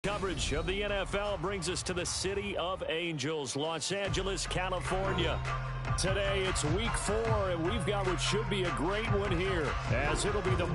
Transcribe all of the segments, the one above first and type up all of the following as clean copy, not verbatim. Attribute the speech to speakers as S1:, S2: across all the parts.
S1: Coverage of the NFL brings us to the City of Angels, Los Angeles, California. Today, it's week 4, and we've got what should be a great one here, as it'll be the...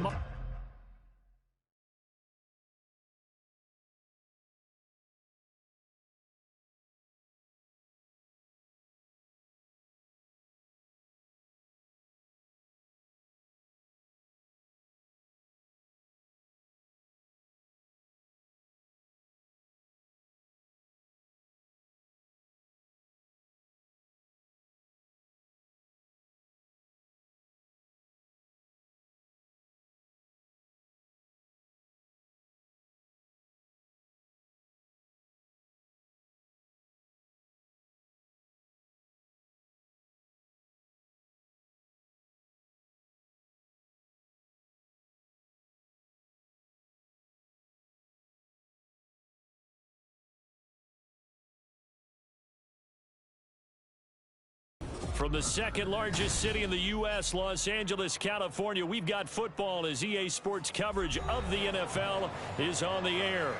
S1: From the second largest city in the U.S., Los Angeles, California, we've got football as EA Sports coverage of the NFL is on the air.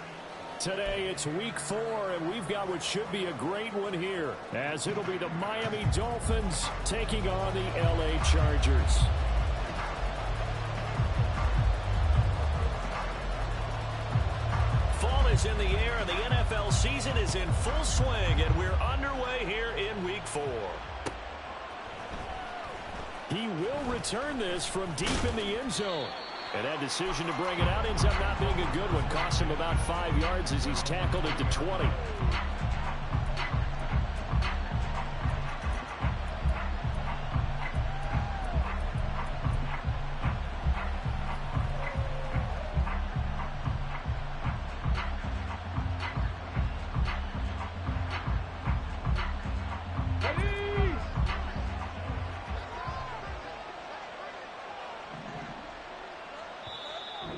S1: Today, it's week 4, and we've got what should be a great one here, as it'll be the Miami Dolphins taking on the L.A. Chargers. Fall is in the air, and the NFL season is in full swing, and we're underway here in week 4. He will return this from deep in the end zone. And that decision to bring it out ends up not being a good one. Cost him about 5 yards as he's tackled at the 20.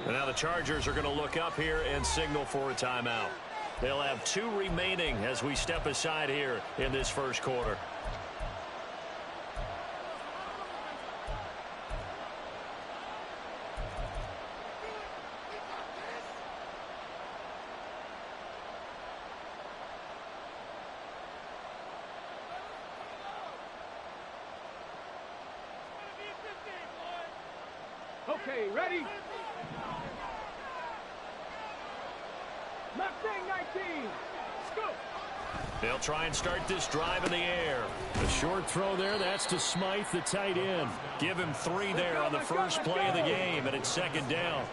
S1: Now the Chargers are going to look up here and signal for a timeout. They'll have 2 remaining as we step aside here in this first quarter.
S2: Okay, ready?
S1: They'll try and start this drive in the air. A short throw there. That's to Smythe, the tight end. Give him 3 there on the first play of the game, and it's second down.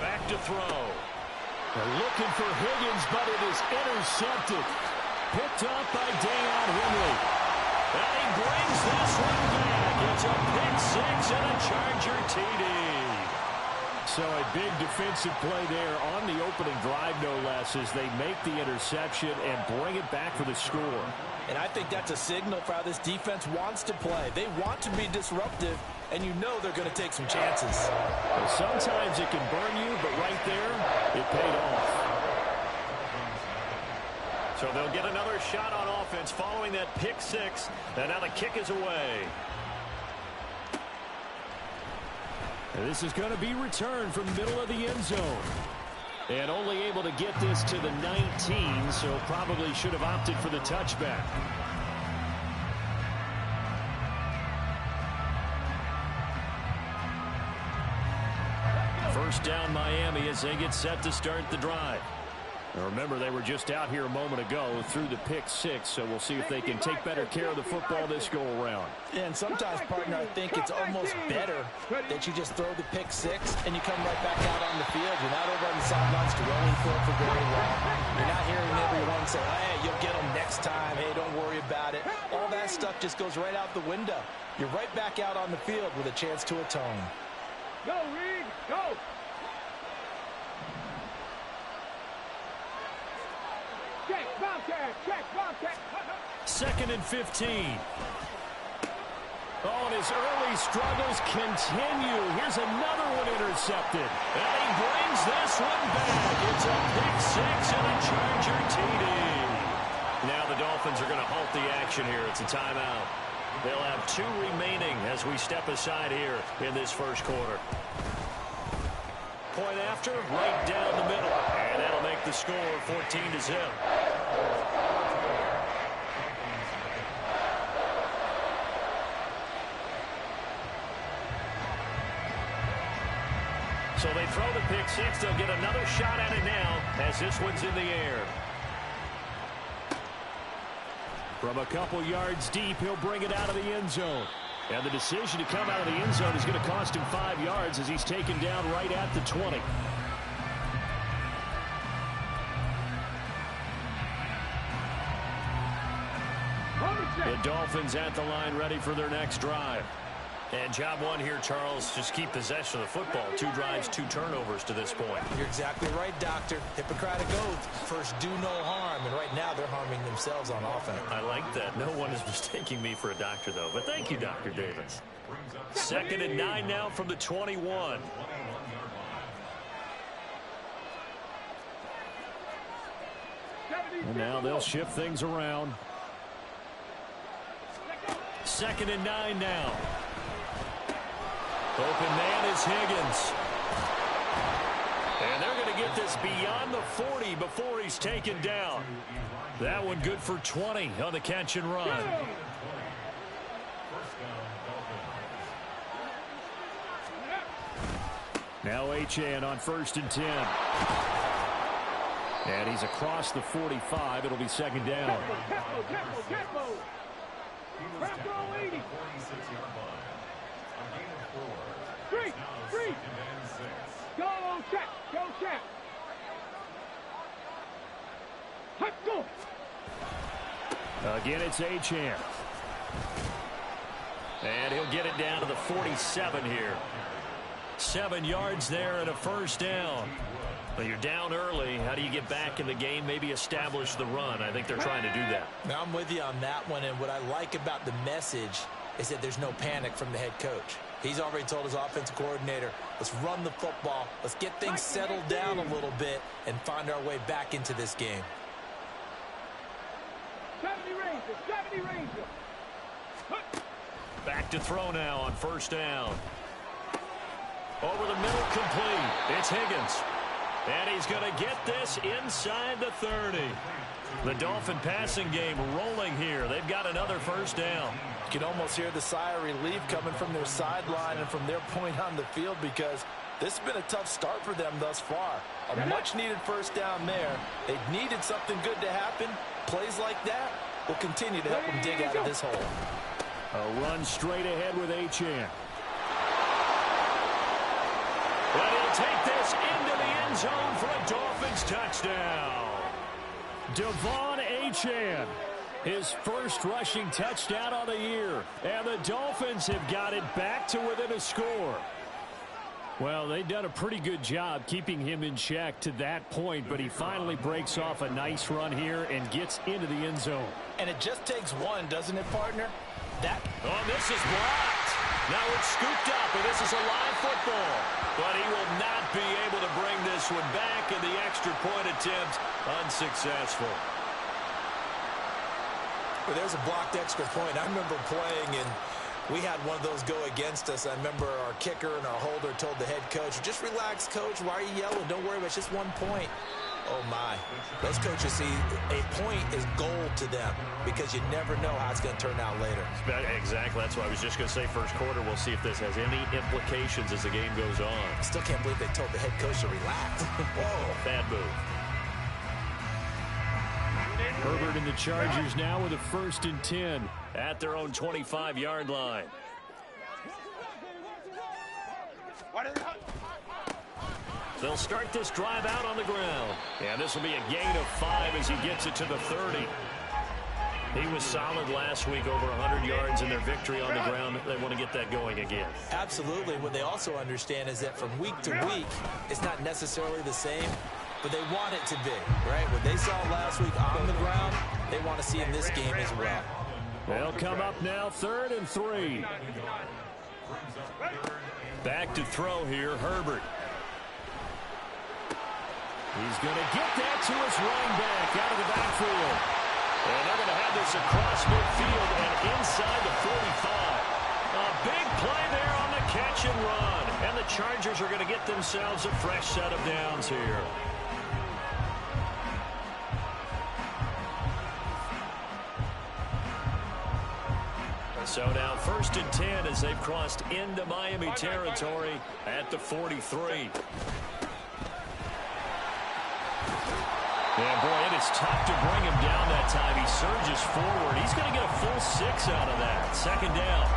S1: Back to throw. They're looking for Higgins, but it is intercepted. Picked up by Dayon Henry. And he brings this one back. It's a pick 6 and a Charger TD. So a big defensive play there on the opening drive, no less, as they make the interception and bring it back for the score.
S3: And I think that's a signal for how this defense wants to play. They want to be disruptive, and you know they're going to take some chances.
S1: Well, sometimes it can burn you, but right there, it paid off. So they'll get another shot on offense following that pick 6, and now the kick is away. And this is going to be returned from the middle of the end zone. And only able to get this to the 19, so probably should have opted for the touchback. First down Miami as they get set to start the drive. Now remember, they were just out here a moment ago through the pick 6, so we'll see if they can take better care of the football this go-around.
S3: And sometimes, partner, I think it's almost better that you just throw the pick 6 and you come right back out on the field. You're not over on the sidelines dwelling for it for very long. You're not hearing everyone say, hey, you'll get them next time. Hey, don't worry about it. All that stuff just goes right out the window. You're right back out on the field with a chance to atone.
S2: Go, Reed, go! Check.
S1: Second and 15. Oh, and his early struggles continue. Here's another one intercepted. And he brings this one back. It's a pick 6 and a Charger TD. Now the Dolphins are going to halt the action here. It's a timeout. They'll have 2 remaining as we step aside here in this first quarter. Point after, right down the middle. And that'll make the score 14-0. So they throw the pick six. They'll get another shot at it now as this one's in the air. From a couple yards deep, he'll bring it out of the end zone. And the decision to come out of the end zone is going to cost him 5 yards as he's taken down right at the 20. The Dolphins at the line ready for their next drive. And job one here, Charles, just keep possession of the football. 2 drives, 2 turnovers to this point.
S3: You're exactly right, Doctor. Hippocratic oath. First, do no harm. And right now, they're harming themselves on offense.
S1: I like that. No one is mistaking me for a doctor, though. But thank you, Dr. Davis. 2nd and 9 now from the 21. And now they'll shift things around. 2nd and 9 now. Open man is Higgins. And they're going to get this beyond the 40 before he's taken down. That one good for 20 on the catch and run. Now H.A. on 1st and 10. And he's across the 45. It'll be 2nd down.
S2: Three. Go check. Let's go.
S1: Again, it's H.A. And he'll get it down to the 47 here. 7 yards there and a 1st down. But you're down early. How do you get back in the game? Maybe establish the run. I think they're trying to do that.
S3: Now, I'm with you on that one. And what I like about the message is that there's no panic from the head coach. He's already told his offensive coordinator, let's run the football. Let's get things settled down a little bit and find our way back into this game.
S2: 70 Rangers.
S1: Back to throw now on 1st down. Over the middle, complete. It's Higgins. And he's going to get this inside the 30. The Dolphin passing game rolling here. They've got another 1st down.
S3: You can almost hear the sigh of relief coming from their sideline and from their point on the field because this has been a tough start for them thus far. A much-needed 1st down there. They needed something good to happen. Plays like that will continue to help them dig out of this hole.
S1: A run straight ahead with H.A. And he'll take this into the end zone for a Dolphins touchdown. Devon Achane, his first rushing touchdown on the year. And the Dolphins have got it back to within a score. Well, they've done a pretty good job keeping him in check to that point, but he finally breaks off a nice run here and gets into the end zone.
S3: And it just takes one, doesn't it, partner?
S1: Oh, this is blocked. Now it's scooped up, and this is a live football. But he will not be able to bring this one back, and the extra point attempt unsuccessful.
S3: Well, there's a blocked extra point. I remember playing, and we had one of those go against us. I remember our kicker and our holder told the head coach, just relax, coach. Why are you yelling? Don't worry about it. It's just 1 point. Oh, my. Those coaches see a point is gold to them because you never know how it's going to turn out later.
S1: Exactly. That's why I was just going to say first quarter. We'll see if this has any implications as the game goes on.
S3: I still can't believe they told the head coach to relax. Whoa.
S1: Bad move. Herbert and the Chargers now with a 1st and 10 at their own 25-yard line. They'll start this drive out on the ground. And this will be a gain of 5 as he gets it to the 30. He was solid last week, over 100 yards in their victory on the ground. They want to get that going again.
S3: Absolutely. What they also understand is that from week to week, it's not necessarily the same, but they want it to be, right? What they saw last week on the ground, they want to see in this game as well.
S1: They'll come up now, 3rd and 3. Back to throw here, Herbert. He's going to get that to his running back out of the backfield. And they're going to have this across midfield and inside the 45. A big play there on the catch and run. And the Chargers are going to get themselves a fresh set of downs here. So now 1st and 10 as they've crossed into Miami territory at the 43. Yeah, boy, it is tough to bring him down that time. He surges forward. He's going to get a full 6 out of that. 2nd down.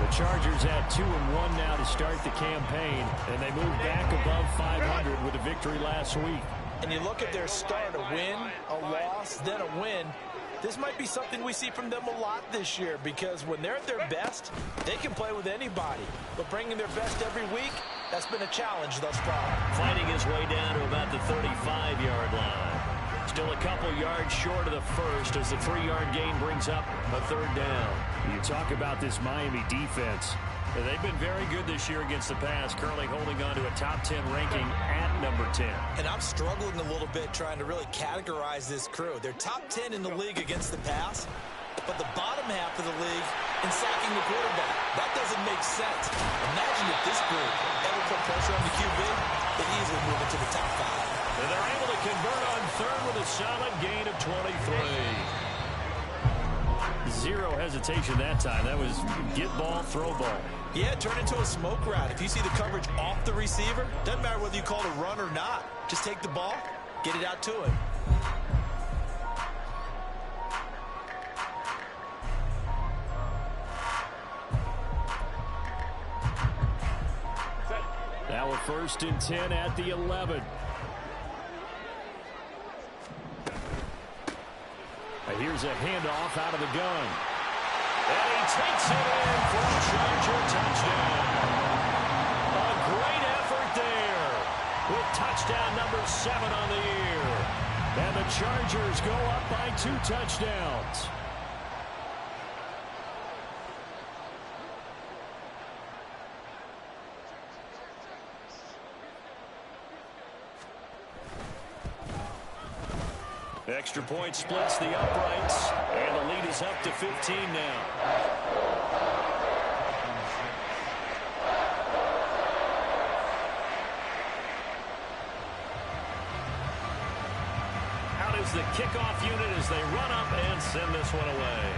S1: The Chargers have 2-1 now to start the campaign, and they move back above 500 with a victory last week.
S3: And you look at their start, a win, a loss, then a win. This might be something we see from them a lot this year, because when they're at their best, they can play with anybody. But bringing their best every week, that's been a challenge thus far.
S1: Fighting his way down to about the 35-yard line. Still a couple yards short of the first as the 3-yard gain brings up a 3rd down. You talk about this Miami defense. They've been very good this year against the pass, currently holding on to a top 10 ranking at number 10.
S3: And I'm struggling a little bit trying to really categorize this crew. They're top 10 in the league against the pass, but the bottom half of the league in sacking the quarterback. That doesn't make sense. Imagine if this group ever put pressure on the QB, they easily move into the top 5.
S1: And they're able to convert on 3rd with a solid gain of 23. Zero hesitation that time. That was get ball, throw ball.
S3: Yeah, turn into a smoke route. If you see the coverage off the receiver, doesn't matter whether you call it a run or not. Just take the ball, get it out to him.
S1: Now a 1st and 10 at the 11. Here's a handoff out of the gun. And he takes it in for a Charger touchdown. A great effort there with touchdown number 7 on the year. And the Chargers go up by 2 touchdowns. Extra point splits the uprights, and the lead is up to 15 now. Out is the kickoff unit as they run up and send this one away.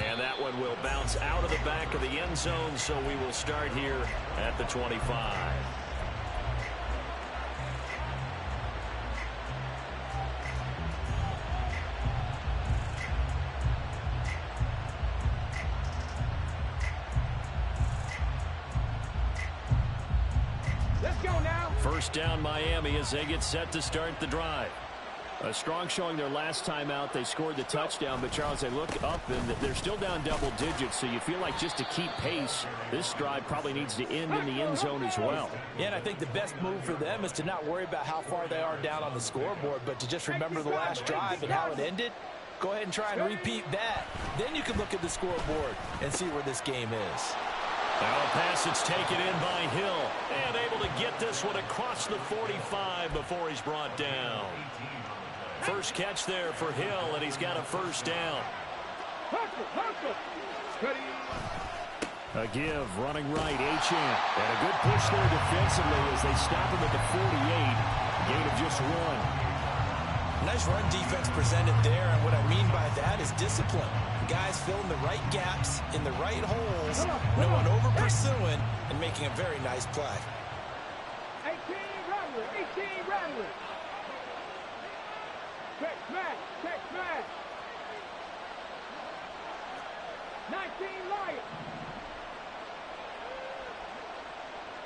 S1: And that one will bounce out of the back of the end zone, so we will start here at the 25. First down Miami as they get set to start the drive. A strong showing their last time out. They scored the touchdown, but Charles, they look up and they're still down double digits, so you feel like just to keep pace, this drive probably needs to end in the end zone as well.
S3: Yeah, and I think the best move for them is to not worry about how far they are down on the scoreboard, but to just remember the last drive and how it ended. Go ahead and try and repeat that. Then you can look at the scoreboard and see where this game is.
S1: Now a pass that's taken in by Hill, and able to get this one across the 45 before he's brought down. First catch there for Hill, and he's got a first down. A give, running right, Achane. And a good push there defensively as they stop him at the 48. Gain of just 1.
S3: Nice run defense presented there, and what I mean by that is discipline. Guys filling the right gaps in the right holes, no one over pursuing, and making a very nice play.
S2: 18 Rattler. Check smash. 19 Lion.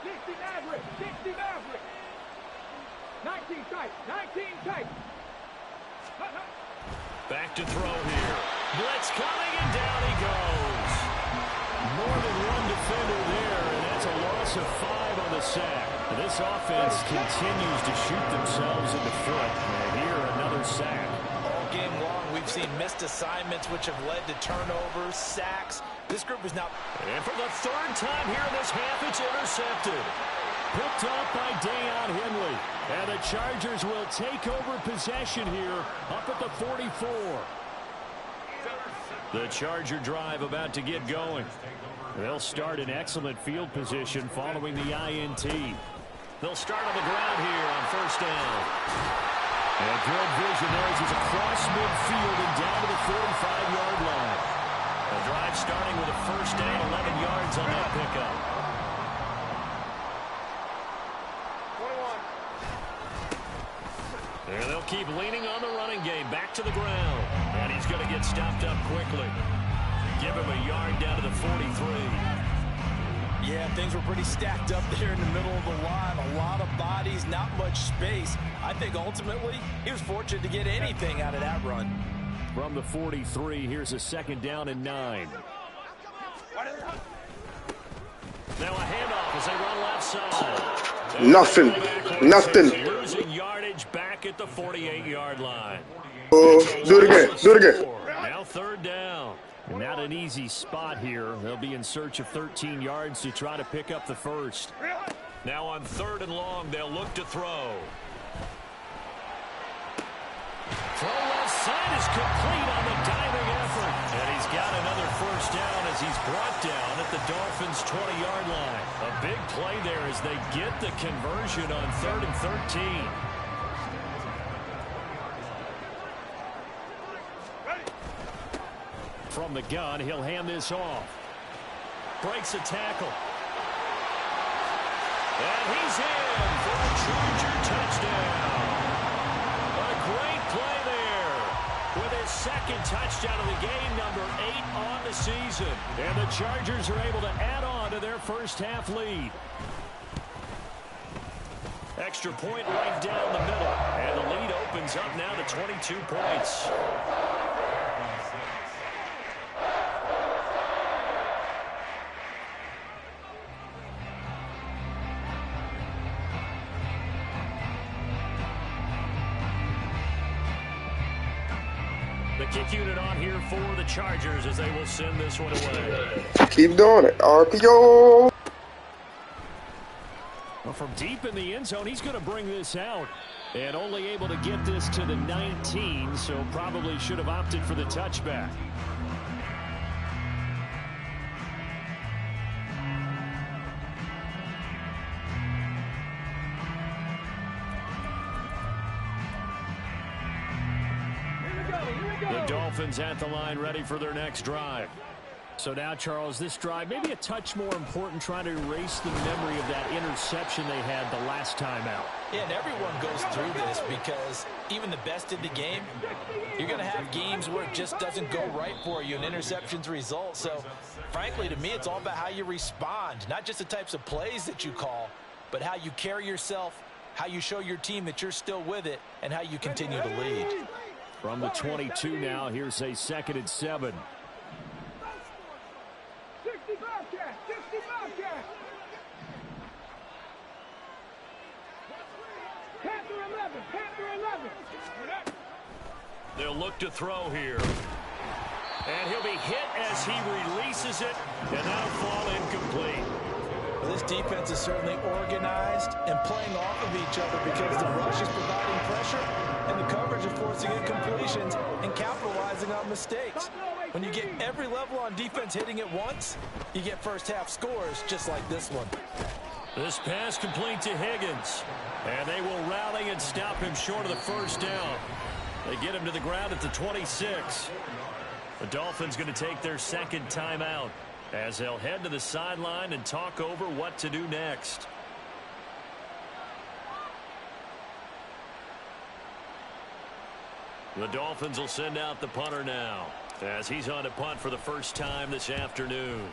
S2: 60 Maverick. 19 tight.
S1: Back to throw here. Blitz coming, and down he goes. More than one defender there, and that's a loss of 5 on the sack. This offense continues to shoot themselves in the foot. And here, another sack.
S3: All game long, we've We've seen missed assignments which have led to turnovers, sacks. This group is now...
S1: And for the third time here in this half, it's intercepted. Picked up by Dayon Henley. And the Chargers will take over possession here up at the 44. The Charger drive about to get going. They'll start in excellent field position following the INT. They'll start on the ground here on first down. And good vision there as he's across midfield and down to the 45-yard line. The drive starting with a first down, 11 yards on that pickup. 21. And they'll keep leaning on the running game. Back to the ground. And he's going to get stopped up quickly. Give him a yard down to the 43.
S3: Yeah, things were pretty stacked up there in the middle of the line. A lot of bodies, not much space. I think ultimately he was fortunate to get anything out of that run.
S1: From the 43, here's a second down and 9. Now a handoff as they run left side.
S4: Nothing.
S1: Losing yardage back at the 48-yard line.
S4: Do it again.
S1: Now third down. Not an easy spot here. They'll be in search of 13 yards to try to pick up the first. Now on third and long, they'll look to throw. Throw left side is complete on the diving effort. And he's got another first down as he's brought down at the Dolphins' 20-yard line. A big play there as they get the conversion on 3rd and 13. From the gun, he'll hand this off. Breaks a tackle. And he's in for a Charger touchdown. A great play there with his second touchdown of the game, number 8 on the season. And the Chargers are able to add on to their first half lead. Extra point right down the middle. And the lead opens up now to 22 points. The kick unit on here for the Chargers as they will send this one away.
S4: Keep doing it. RPO.
S1: Well, from deep in the end zone, he's going to bring this out. And only able to get this to the 19, so probably should have opted for the touchback. The Dolphins at the line ready for their next drive. So now, Charles, this drive maybe a touch more important, trying to erase the memory of that interception they had the last time out.
S3: Yeah, and everyone goes through this because even the best in the game, you're going to have games where it just doesn't go right for you and interceptions result. So, frankly, to me, it's all about how you respond, not just the types of plays that you call, but how you carry yourself, how you show your team that you're still with it, and how you continue to lead.
S1: From the 22 now, here's a 2nd and 7.
S2: 65 cat, 65 cat. Panther 11, Panther 11.
S1: They'll look to throw here. And he'll be hit as he releases it, and that'll fall incomplete.
S3: Well, this defense is certainly organized and playing off of each other because the rush is providing pressure and the coverage is forcing incompletions and capitalizing on mistakes. When you get every level on defense hitting it once, you get first half scores just like this one.
S1: This pass complete to Higgins. And they will rally and stop him short of the first down. They get him to the ground at the 26. The Dolphins going to take their second timeout as they'll head to the sideline and talk over what to do next. The Dolphins will send out the punter now as he's on to punt for the first time this afternoon.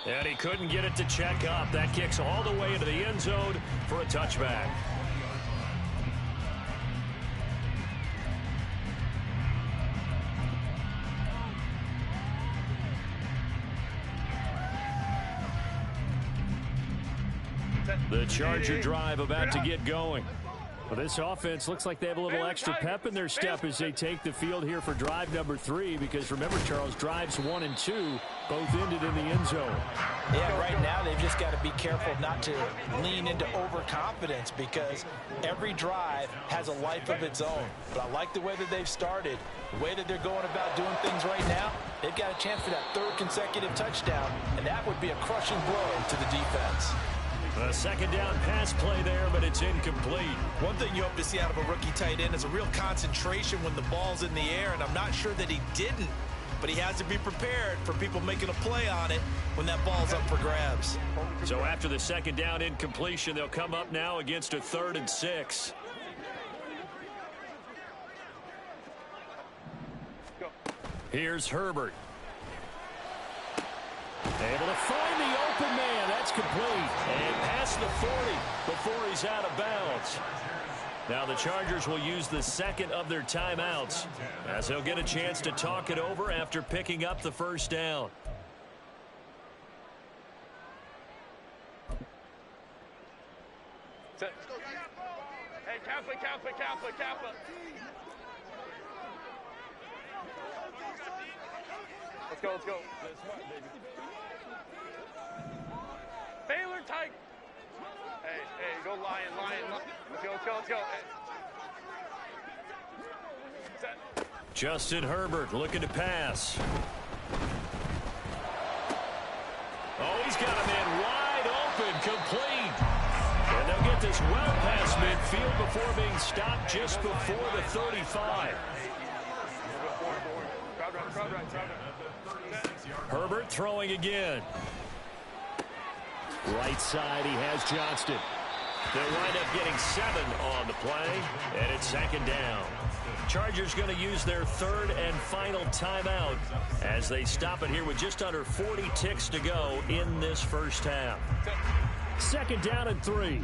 S1: And he couldn't get it to check up. That kicks all the way into the end zone for a touchback. The Charger drive about to get going.
S5: Well, this offense looks like they have a little extra pep in their step as they take the field here for drive number 3, because remember, Charles, drives 1 and 2 both ended in the end zone.
S3: Yeah, right now they've just got to be careful not to lean into overconfidence, because every drive has a life of its own. But I like the way that they've started, the way that they're going about doing things right now. They've got a chance for that 3rd consecutive touchdown, and that would be a crushing blow to the defense.
S1: A second down pass play there, but it's incomplete.
S6: One thing you hope to see out of a rookie tight end is a real concentration when the ball's in the air, and I'm not sure that he didn't, but he has to be prepared for people making a play on it when that ball's up for grabs.
S1: So after the second down incompletion, they'll come up now against a 3rd and 6. Here's Herbert. Able to find the open man. That's complete. And past the 40 before he's out of bounds. Now the Chargers will use the second of their timeouts, as they'll get a chance to talk it over after picking up the first down.
S7: Hey, Kappa, Kappa, Kappa, Kappa. Let's go, let's go. Baylor tight. Hey, go Lion. Let's go. Hey. Set.
S1: Justin Herbert looking to pass. Oh, he's got a man wide open, complete. And they'll get this well past midfield before being stopped just before the 35. Herbert throwing again. Right side, he has Johnston. They'll wind up getting 7 on the play, and it's second down. Chargers going to use their 3rd and final timeout as they stop it here with just under 40 ticks to go in this first half. Second down and 3.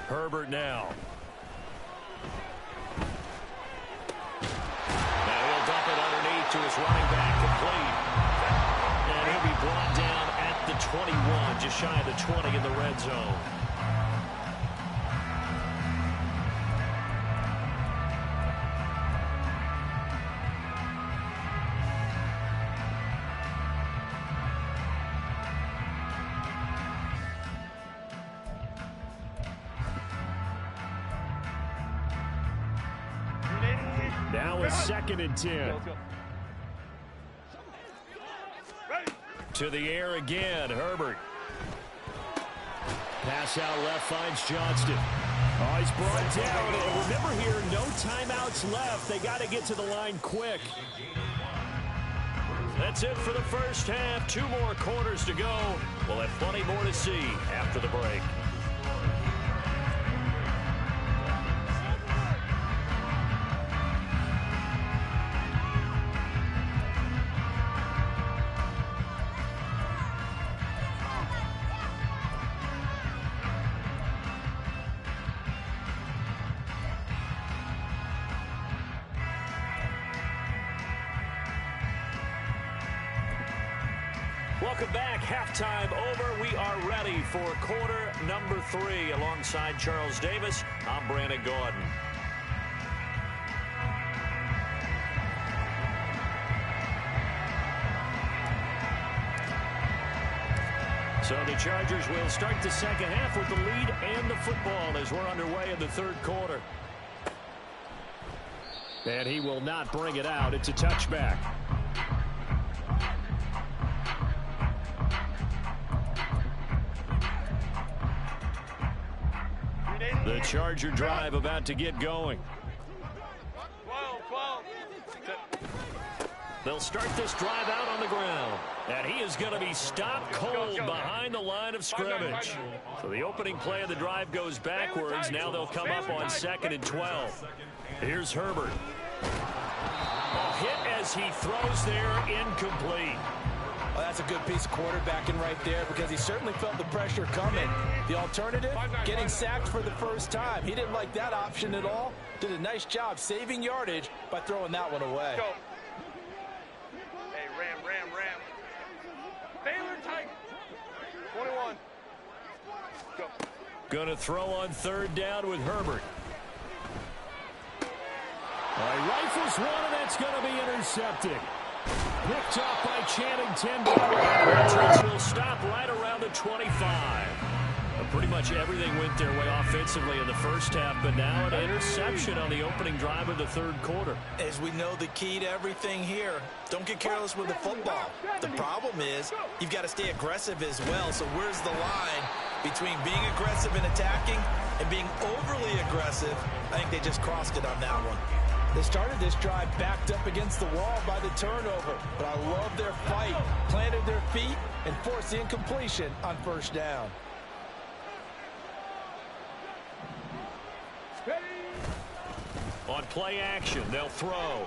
S1: Herbert now. Now he'll dump it underneath to his running back, complete. And he'll be brought down at the 21, just shy of the 20 in the red zone. Now it's 2nd and 10. To the air again, Herbert. Pass out left finds Johnston. Oh, he's brought down. And remember here, no timeouts left. They got to get to the line quick. That's it for the first half. 2 more quarters to go. We'll have plenty more to see after the break. Welcome back. Halftime over. We are ready for quarter number 3. Alongside Charles Davis, I'm Brandon Gordon. So the Chargers will start the second half with the lead and the football as we're underway in the 3rd quarter. And he will not bring it out. It's a touchback. The Charger drive about to get going.
S7: 12.
S1: They'll start this drive out on the ground. And he is going to be stopped cold behind the line of scrimmage. So the opening play of the drive goes backwards. Now they'll come up on 2nd and 12. Here's Herbert. A hit as he throws there, incomplete.
S3: Well, that's a good piece of quarterbacking right there, because he certainly felt the pressure coming. The alternative, getting sacked for the first time. He didn't like that option at all. Did a nice job saving yardage by throwing that one away.
S7: Hey, Ram. Baylor tight.
S5: Going to throw on third down with Herbert. He rifles one, and that's going to be intercepted. Picked off by Channing Tindall. And will stop right around the 25. Pretty much everything went their way offensively in the first half, but now an interception on the opening drive of the third quarter.
S6: As we know, the key to everything here, don't get careless with the football. The problem is you've got to stay aggressive as well. So where's the line between being aggressive and attacking and being overly aggressive? I think they just crossed it on that one.
S3: They started this drive backed up against the wall by the turnover, but I love their fight, planted their feet, and forced the incompletion on first down.
S5: On play action, they'll throw.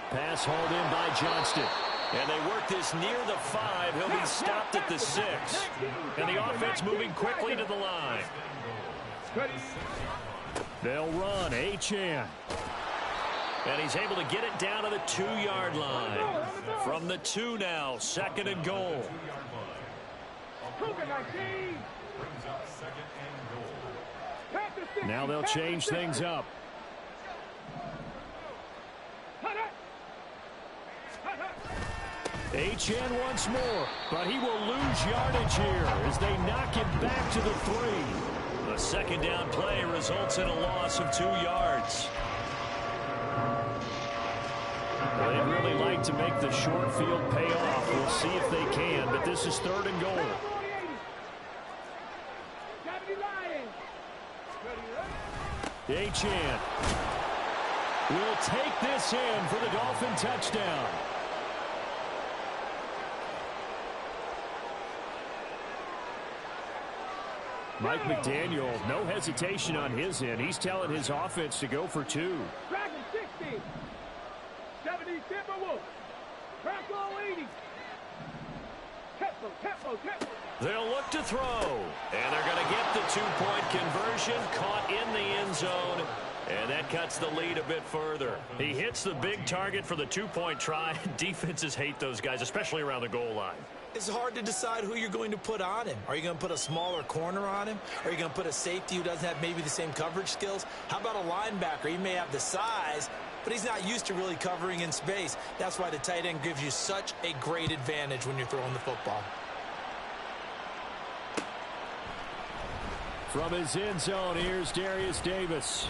S5: Pass hauled in by Johnston. And they work this near the 5. He'll be stopped at the 6. And the offense moving quickly to the line. They'll run. Achane. And he's able to get it down to the 2-yard line. From the 2 now, 2nd and goal. Now they'll change things up. Achane once more, but he will lose yardage here as they knock him back to the 3. The second down play results in a loss of 2 yards. They'd really like to make the short field pay off. We'll see if they can, but this is 3rd and goal. Achane will take this in for the Dolphin touchdown. Mike McDaniel, no hesitation on his end. He's telling his offense to go for 2.
S2: Dragon 60. 70 Timberwolves. Crackle 80. Tempo.
S5: They'll look to throw. And they're going to get the 2-point conversion. Caught in the end zone. And that cuts the lead a bit further. He hits the big target for the 2-point try. Defenses hate those guys, especially around the goal line.
S6: It's hard to decide who you're going to put on him. Are you going to put a smaller corner on him? Are you going to put a safety who doesn't have maybe the same coverage skills? How about a linebacker? He may have the size, but he's not used to really covering in space. That's why the tight end gives you such a great advantage when you're throwing the football.
S5: From his end zone, here's Darius Davis.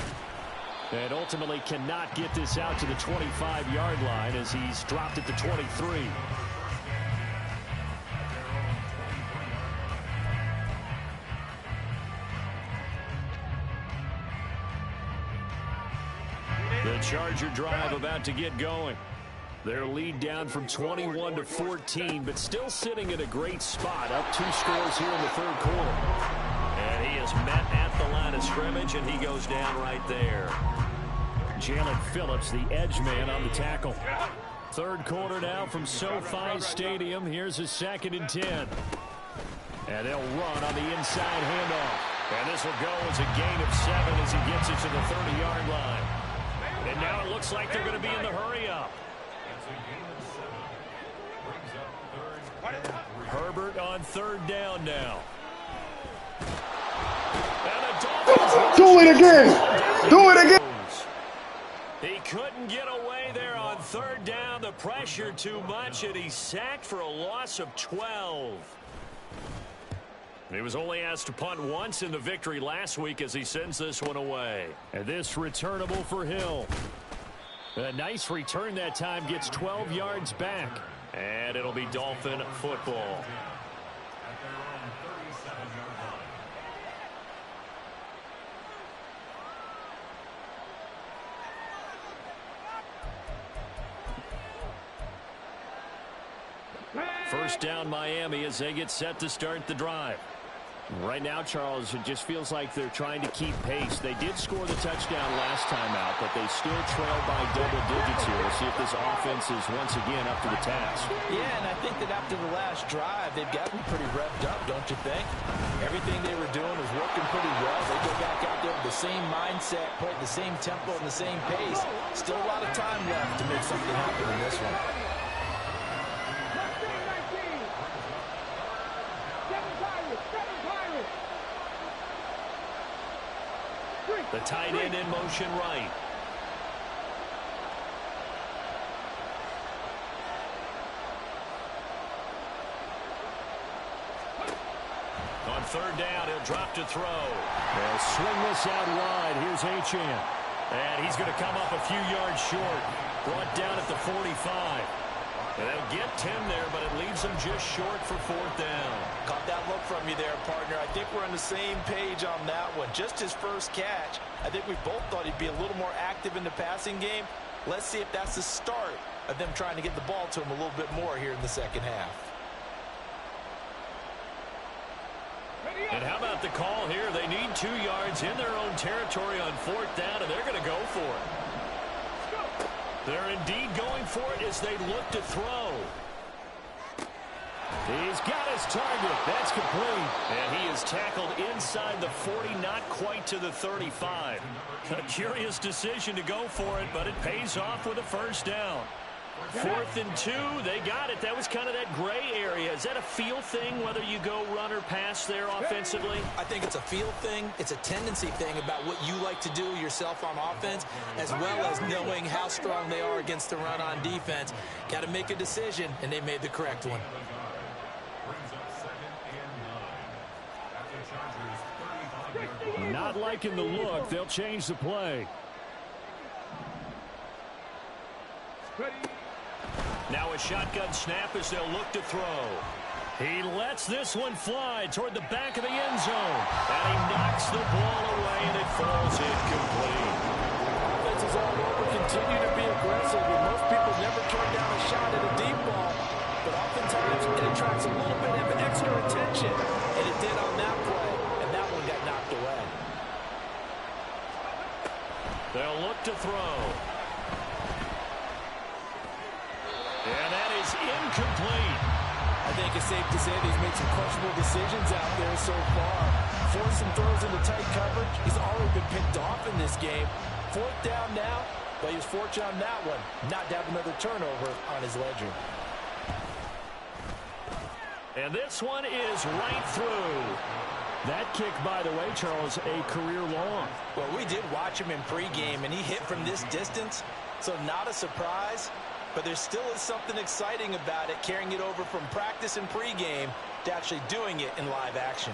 S5: And ultimately cannot get this out to the 25-yard line as he's dropped at the 23. The Charger drive about to get going. Their lead down from 21 to 14, but still sitting in a great spot. Up 2 scores here in the third quarter. And he is met at the line of scrimmage, and he goes down right there. Jalen Phillips, the edge man on the tackle. Third quarter now from SoFi Stadium. Here's a 2nd and 10. And they'll run on the inside handoff. And this will go as a gain of 7 as he gets it to the 30-yard line. And now it looks like they're going to be in the hurry-up. Herbert on third down now. And the Dolphins
S4: Do it again! Do it again!
S5: He couldn't get away there on third down. The pressure too much, and he's sacked for a loss of 12. He was only asked to punt once in the victory last week as he sends this one away. And this returnable for Hill. A nice return that time, gets 12 yards back. And it'll be Dolphin football. First down Miami as they get set to start the drive. Right now, Charles, it just feels like they're trying to keep pace. They did score the touchdown last time out, but they still trail by double digits here. We'll see if this offense is once again up to the task.
S3: Yeah, and I think that after the last drive, they've got to be pretty revved up, don't you think? Everything they were doing was working pretty well. They go back out there with the same mindset, play at the same tempo and the same pace. Still a lot of time left to make something happen in this one.
S5: The tight end in motion right. On third down, he'll drop to throw.
S1: They'll swing this out wide. Here's Achane.
S5: And he's going to come up a few yards short. Brought down at the 45. And they'll get 10 there, but it leaves them just short for fourth down.
S6: Caught that look from you there, partner. I think we're on the same page on that one. Just his first catch. I think we both thought he'd be a little more active in the passing game. Let's see if that's the start of them trying to get the ball to him a little bit more here in the second half.
S5: And how about the call here? They need 2 yards in their own territory on fourth down, and they're going to go for it. They're indeed going for it as they look to throw.
S1: He's got his target. That's complete.
S5: And he is tackled inside the 40, not quite to the 35. A curious decision to go for it, but it pays off with a first down. 4th and 2, they got it. That was kind of that gray area. Is that a feel thing, whether you go run or pass there offensively?
S6: I think it's a feel thing. It's a tendency thing about what you like to do yourself on offense, as well as knowing how strong they are against the run on defense. Got to make a decision, and they made the correct one.
S1: Not liking the look. They'll change the play.
S5: Now a shotgun snap as they'll look to throw. He lets this one fly toward the back of the end zone. And he knocks the ball away, and it falls incomplete.
S6: Offense is all over. Continue to be aggressive. And most people never turn down a shot at a deep ball. But oftentimes it attracts a little bit of extra attention. And it did on that play. And that one got knocked away.
S5: They'll look to throw. And that is incomplete.
S6: I think it's safe to say that he's made some questionable decisions out there so far. Forced some throws into tight coverage. He's already been picked off in this game. 4th down now, but he was fortunate on that one. Not to have another turnover on his ledger.
S5: And this one is right through.
S1: That kick, by the way, Charles, a career long.
S6: Well, we did watch him in pregame, and he hit from this distance, so not a surprise. But there still is something exciting about it, carrying it over from practice and pregame to actually doing it in live action.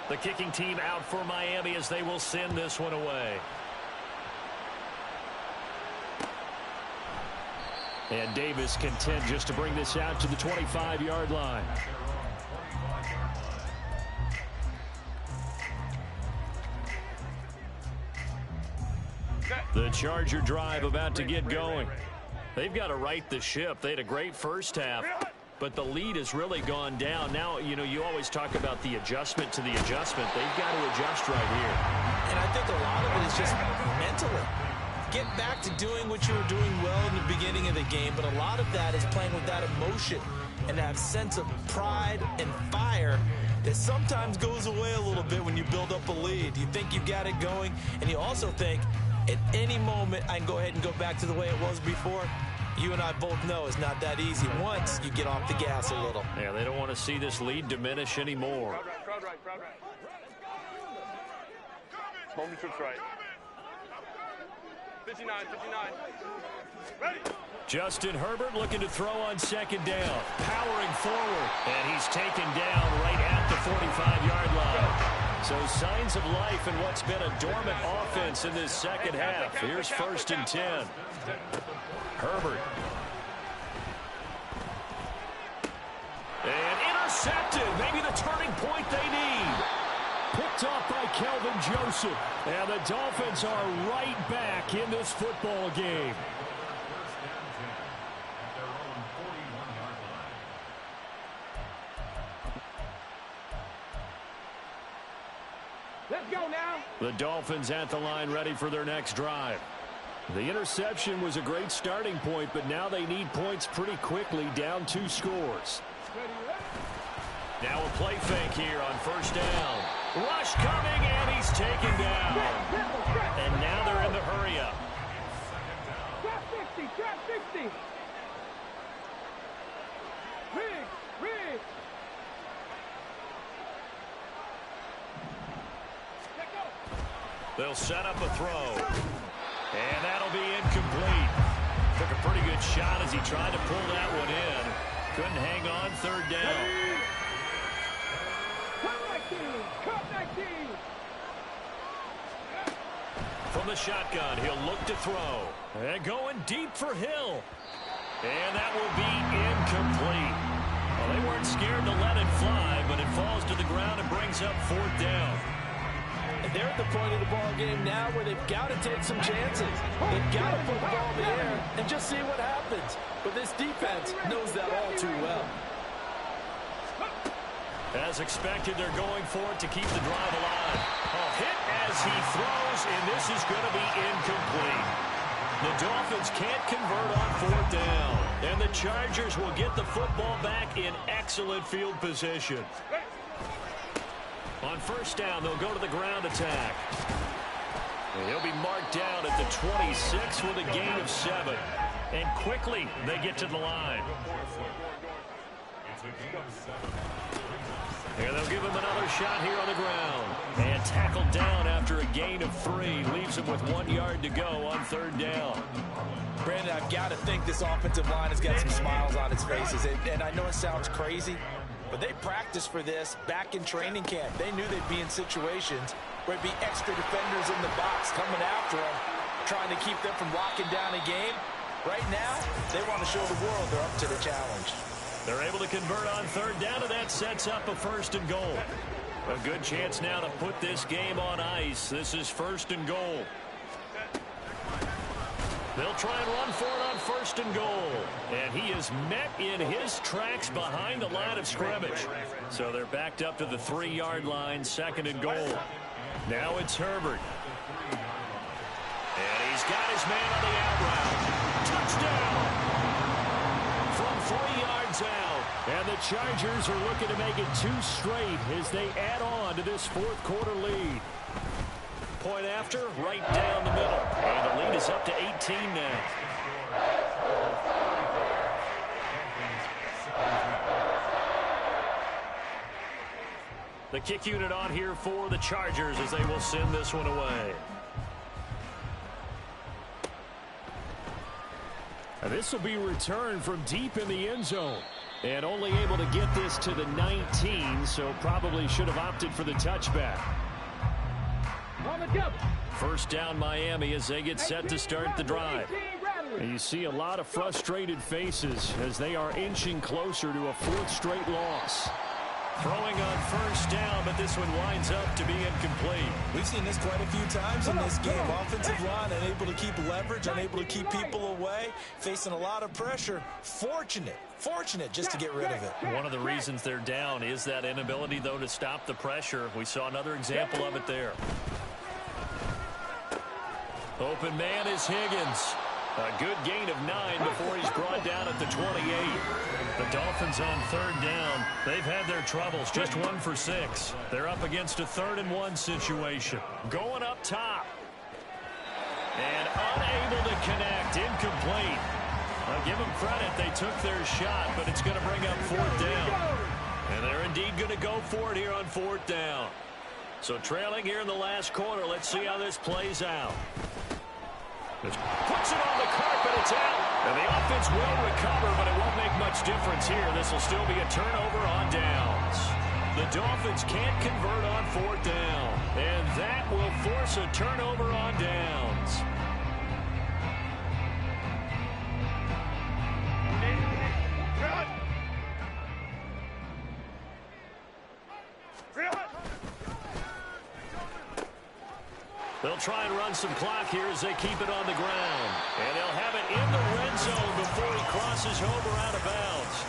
S5: The kicking team out for Miami as they will send this one away. And Davis content just to bring this out to the 25-yard line. The Charger drive about to get going. They've got to right the ship. They had a great first half, but the lead has really gone down. Now, you know, you always talk about the adjustment to the adjustment. They've got to adjust right here.
S6: And I think a lot of it is just mentally. Get back to doing what you were doing well in the beginning of the game, but a lot of that is playing with that emotion and that sense of pride and fire that sometimes goes away a little bit when you build up a lead. You think you've got it going, and you also think, at any moment, I can go ahead and go back to the way it was before. You and I both know it's not that easy once you get off the gas a little.
S5: Yeah, they don't want to see this lead diminish anymore.
S7: Crowd right. Moment trips right. 59. Ready.
S5: Justin Herbert looking to throw on second down. Powering forward. And he's taken down right at the 45-yard line. So signs of life in what's been a dormant offense in this second half. Here's 1st and 10. Herbert. And intercepted. Maybe the turning point they need.
S1: Picked off by Kelvin Joseph.
S5: And the Dolphins are right back in this football game.
S2: Let's go now.
S5: The Dolphins at the line ready for their next drive.
S1: The interception was a great starting point, but now they need points pretty quickly, down 2 scores.
S5: Now a play fake here on 1st down. Rush coming, and he's taken down. And now they're in the hurry-up.
S2: Trap 60. Riggs.
S5: They'll set up a throw. And that'll be incomplete. Took a pretty good shot as he tried to pull that one in. Couldn't hang on. Third down. From the shotgun, he'll look to throw. And going deep for Hill. And that will be incomplete. Well, they weren't scared to let it fly, but it falls to the ground and brings up fourth down.
S6: And they're at the point of the ball game now where they've got to take some chances. They've got to put the ball in the air and just see what happens. But this defense knows that all too well.
S5: As expected, they're going for it to keep the drive alive. A hit as he throws, and this is going to be incomplete. The Dolphins can't convert on fourth down, and the Chargers will get the football back in excellent field position. On first down, they'll go to the ground attack. And he'll be marked down at the 26 with a gain of 7. And quickly, they get to the line. And they'll give him another shot here on the ground. And tackled down after a gain of 3. Leaves him with 1 yard to go on third down.
S6: Brandon, I've got to think this offensive line has got some smiles on its faces. And I know it sounds crazy, but they practiced for this back in training camp. They knew they'd be in situations where it'd be extra defenders in the box coming after them, trying to keep them from locking down a game. Right now, they want to show the world they're up to the challenge.
S5: They're able to convert on third down, and that sets up a first and goal. A good chance now to put this game on ice. This is first and goal. They'll try and run for it on first and goal. And he is met in his tracks behind the line of scrimmage. So they're backed up to the 3-yard line, second and goal. Now it's Herbert. And he's got his man on the out route. Touchdown! From 3 yards out. And the Chargers are looking to make it 2 straight as they add on to this fourth quarter lead. Point after, right down the middle. And the lead is up to 18 now. The kick unit on here for the Chargers as they will send this one away. And this will be returned from deep in the end zone. And only able to get this to the 19, so probably should have opted for the touchback. First down Miami as they get set to start the drive. And you see a lot of frustrated faces as they are inching closer to a 4th straight loss. Throwing on first down, but this one winds up to be incomplete.
S6: We've seen this quite a few times in this game. Offensive line unable to keep leverage, unable to keep people away, facing a lot of pressure. Fortunate just to get rid of it.
S5: One of the reasons they're down is that inability, though, to stop the pressure. We saw another example of it there. Open man is Higgins. A good gain of 9 before he's brought down at the 28. The Dolphins on third down. They've had their troubles, just 1 for 6. They're up against a 3rd and 1 situation. Going up top. And unable to connect. Incomplete. I'll give them credit. They took their shot, but it's going to bring up 4th down. And they're indeed going to go for it here on 4th down. So trailing here in the last quarter. Let's see how this plays out. Puts it on the carpet, it's out. And the offense will recover, but it won't make much difference here. This will still be a turnover on downs. The Dolphins can't convert on 4th down. And that will force a turnover on downs. They'll try and run some clock here as they keep it on the ground. And they'll have it in the red zone before he crosses over out of bounds.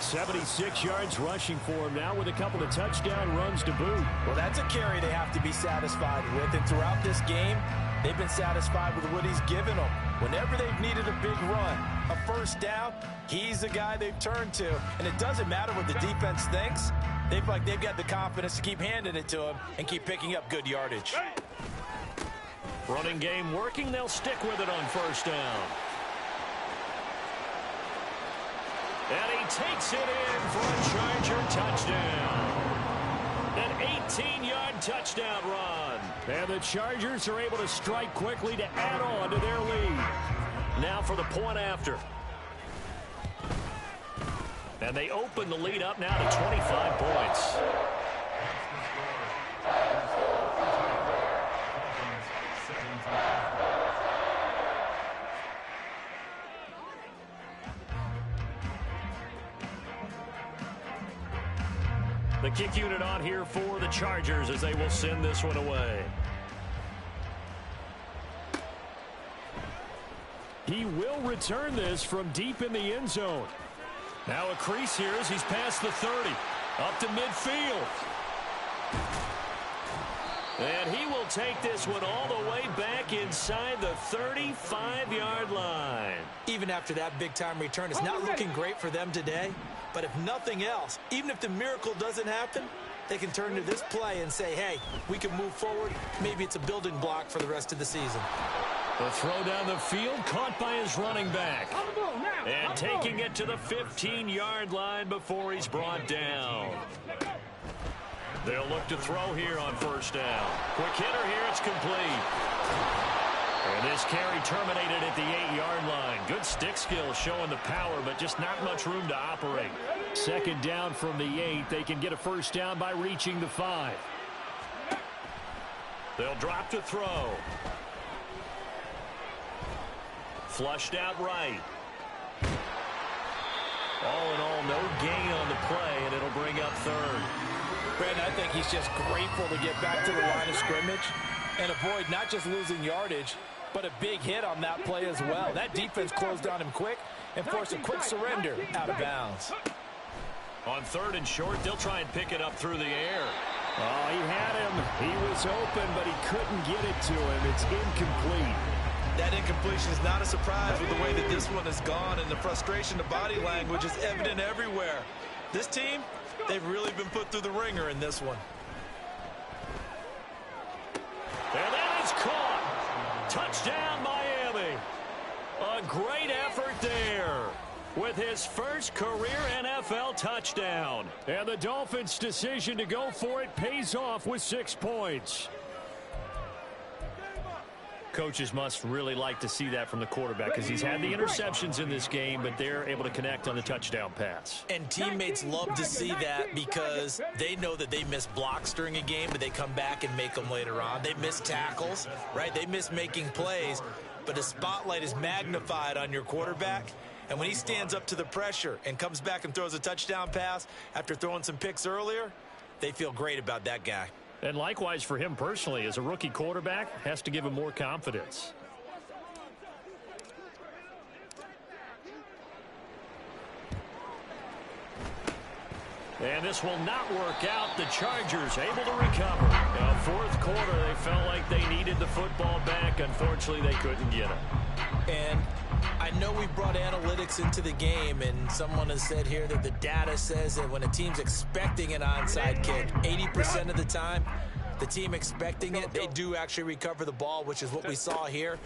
S5: 76 yards rushing for him now with a couple of touchdown runs to boot.
S6: Well, that's a carry they have to be satisfied with. And throughout this game, they've been satisfied with what he's given them. Whenever they've needed a big run, a first down, he's the guy they've turned to. And it doesn't matter what the defense thinks. They've got the confidence to keep handing it to him and keep picking up good yardage.
S5: Running game working. They'll stick with it on first down. And he takes it in for a Charger touchdown. An 18-yard touchdown run. And the Chargers are able to strike quickly to add on to their lead. Now for the point after. And they open the lead up now to 25 points. The kick unit on here for the Chargers as they will send this one away. He will return this from deep in the end zone. Now a crease here as he's past the 30. Up to midfield. And he will take this one all the way back inside the 35-yard line.
S6: Even after that big-time return, it's not looking great for them today. But if nothing else, even if the miracle doesn't happen, they can turn to this play and say, hey, we can move forward. Maybe it's a building block for the rest of the season.
S5: The throw down the field, caught by his running back. And taking it to the 15-yard line before he's brought down. They'll look to throw here on first down. Quick hitter here, it's complete. And this carry terminated at the 8-yard line. Good stick skill showing the power, but just not much room to operate. Second down from the 8. They can get a first down by reaching the 5. They'll drop to throw. Flushed out right. All in all, no gain on the play, and it'll bring up third.
S3: Brandon, I think he's just grateful to get back to the line of scrimmage and avoid not just losing yardage, but a big hit on that play as well. That defense closed on him quick and forced a quick surrender out of bounds.
S5: On third and short, they'll try and pick it up through the air.
S1: Oh, he had him. He was open, but he couldn't get it to him. It's incomplete.
S6: That incompletion is not a surprise with the way that this one has gone, and the frustration, the body language is evident everywhere. This team, they've really been put through the ringer in this one.
S5: And that is caught. Touchdown, Miami. A great effort there with his first career NFL touchdown. And the Dolphins' decision to go for it pays off with 6 points. Coaches must really like to see that from the quarterback because he's had the interceptions in this game, but they're able to connect on the touchdown pass.
S6: And teammates love to see that because they know that they miss blocks during a game, but they come back and make them later on. They miss tackles, right? They miss making plays, but the spotlight is magnified on your quarterback. And when he stands up to the pressure and comes back and throws a touchdown pass after throwing some picks earlier, they feel great about that guy.
S5: And likewise for him personally, as a rookie quarterback, has to give him more confidence. And this will not work out. The Chargers able to recover. Now, fourth quarter, they felt like they needed the football back. Unfortunately, they couldn't get it.
S6: And I know we brought analytics into the game, and someone has said here that the data says that when a team's expecting an onside kick, 80% of the time, the team expecting it, they do actually recover the ball, which is what we saw here.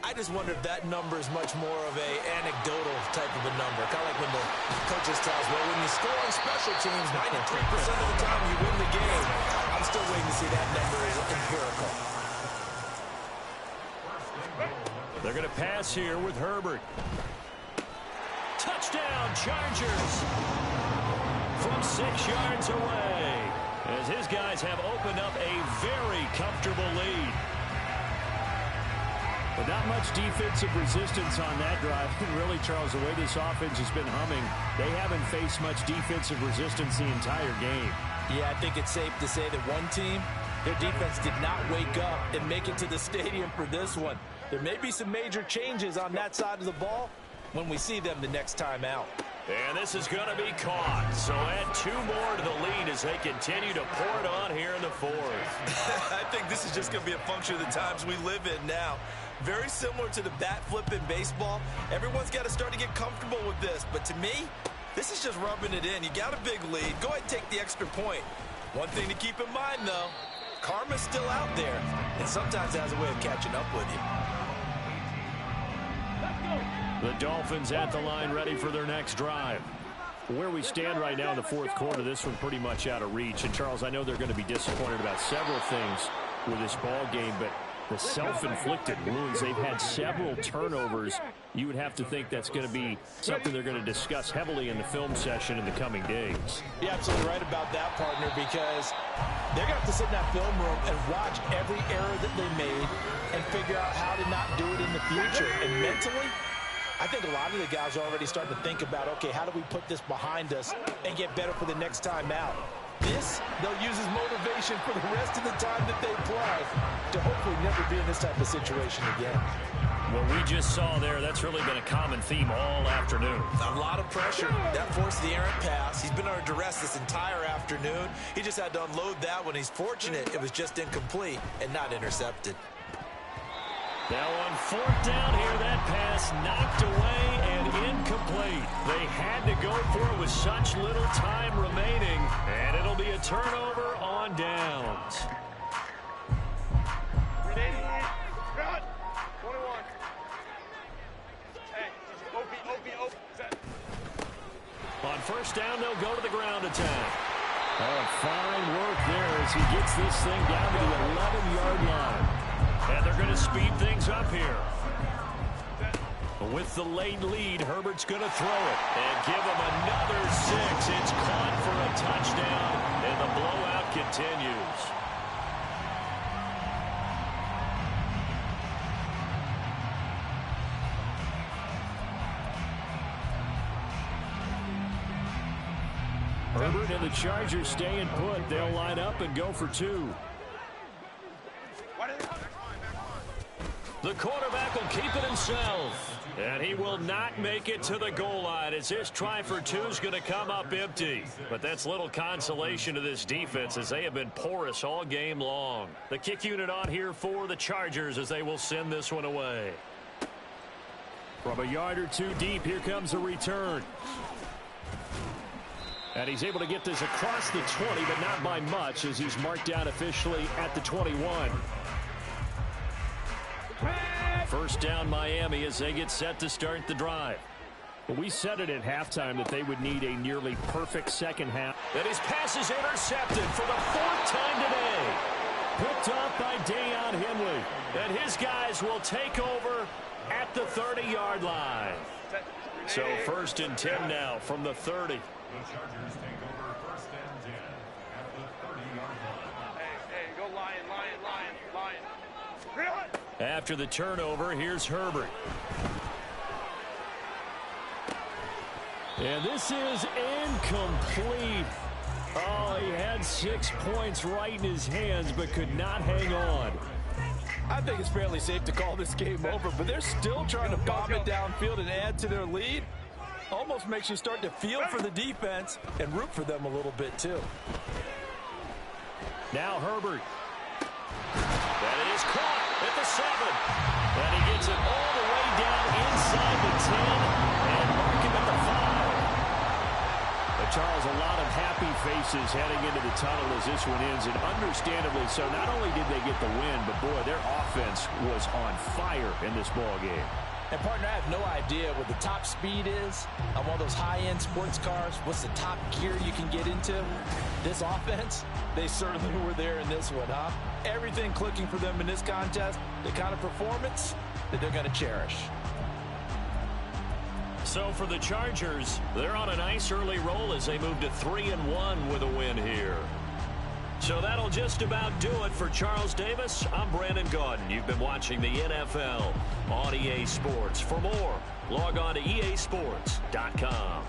S6: I just wonder if that number is much more of a anecdotal type of a number. Kind of like when the coaches tell us, well, when you score on special teams, 93% of the time you win the game. I'm still waiting to see that number is empirical.
S5: They're going to pass here with Herbert. Touchdown, Chargers. From 6 yards away. As his guys have opened up a very comfortable lead.
S1: But not much defensive resistance on that drive. Really, Charles, the way this offense has been humming, they haven't faced much defensive resistance the entire game.
S6: Yeah, I think it's safe to say that one team, their defense did not wake up and make it to the stadium for this one. There may be some major changes on that side of the ball when we see them the next time out.
S5: And this is going to be caught. So add 2 more to the lead as they continue to pour it on here in the fourth.
S6: I think this is just going to be a function of the times we live in now. Very similar to the bat flip in baseball. Everyone's got to start to get comfortable with this. But to me, this is just rubbing it in. You got a big lead. Go ahead and take the extra point. One thing to keep in mind, though, karma's still out there. And sometimes it has a way of catching up with you.
S5: The Dolphins at the line ready for their next drive. Where we stand right now in the fourth quarter, this one pretty much out of reach. And, Charles, I know they're going to be disappointed about several things with this ball game, but the self-inflicted wounds, they've had several turnovers. You would have to think that's going to be something they're going to discuss heavily in the film session in the coming days.
S3: You're absolutely right about that, partner, because they're going to have to sit in that film room and watch every error that they made and figure out how to not do it in the future. And mentally, I think a lot of the guys are already starting to think about, okay, how do we put this behind us and get better for the next time out? This, they'll use as motivation for the rest of the time that they play to hopefully never be in this type of situation again.
S5: What we just saw there, that's really been a common theme all afternoon.
S6: A lot of pressure. That forced the errant pass. He's been under duress this entire afternoon. He just had to unload that one. He's fortunate it was just incomplete and not intercepted.
S5: Now on fourth down here, that pass knocked away and incomplete. They had to go for it with such little time remaining, and it'll be a turnover on downs.
S7: 21. Hey, OP. Set.
S5: On first down, they'll go to the ground attack. Oh, fine work there as he gets this thing down to the 11-yard line. And they're going to speed things up here. With the late lead, Herbert's going to throw it and give him another 6. It's caught for a touchdown, and the blowout continues. Herbert and the Chargers staying put. They'll line up and go for 2. The quarterback will keep it himself. And he will not make it to the goal line as his try for 2 is going to come up empty. But that's little consolation to this defense as they have been porous all game long. The kick unit on here for the Chargers as they will send this one away. From a yard or 2 deep, here comes a return. And he's able to get this across the 20, but not by much as he's marked down officially at the 21. First down Miami as they get set to start the drive. Well, we said it at halftime that they would need a nearly perfect second half. And his pass is intercepted for the 4th time today. Picked off by Deion Henley. And his guys will take over at the 30-yard line. So 1st and 10 now from the 30.
S7: The Chargers take over 1st and 10 at the 30-yard line. Hey, go Lion. Really?
S5: After the turnover, here's Herbert. And this is incomplete. Oh, he had 6 points right in his hands, but could not hang on.
S3: I think it's fairly safe to call this game over, but they're still trying to bomb it downfield and add to their lead. Almost makes you start to feel for the defense and root for them a little bit, too.
S5: Now Herbert. That is caught at the 7. And he gets it all the way down inside the 10 and mark him at the 5. But Charles, a lot of happy faces heading into the tunnel as this one ends, and understandably so. Not only did they get the win, but boy, their offense was on fire in this ball game.
S3: And, partner, I have no idea what the top speed is on one of those high-end sports cars. What's the top gear you can get into? This offense, they certainly were there in this one, huh? Everything clicking for them in this contest, the kind of performance that they're going to cherish.
S5: So for the Chargers, they're on a nice early roll as they move to 3-1 with a win here. So that'll just about do it for Charles Davis. I'm Brandon Gaudin. You've been watching the NFL on EA Sports. For more, log on to easports.com.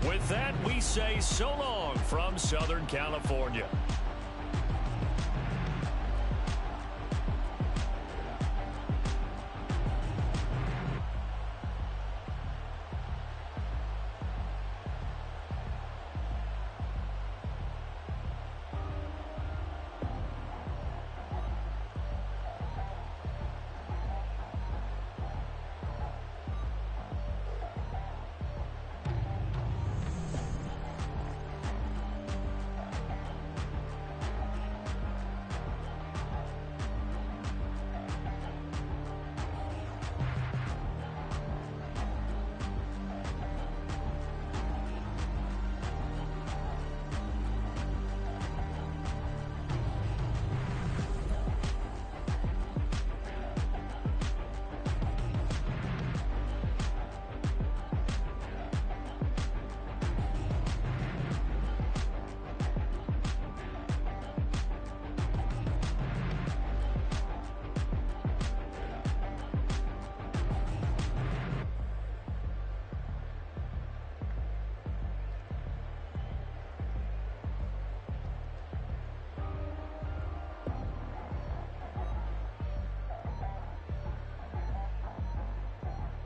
S5: With that, we say so long from Southern California.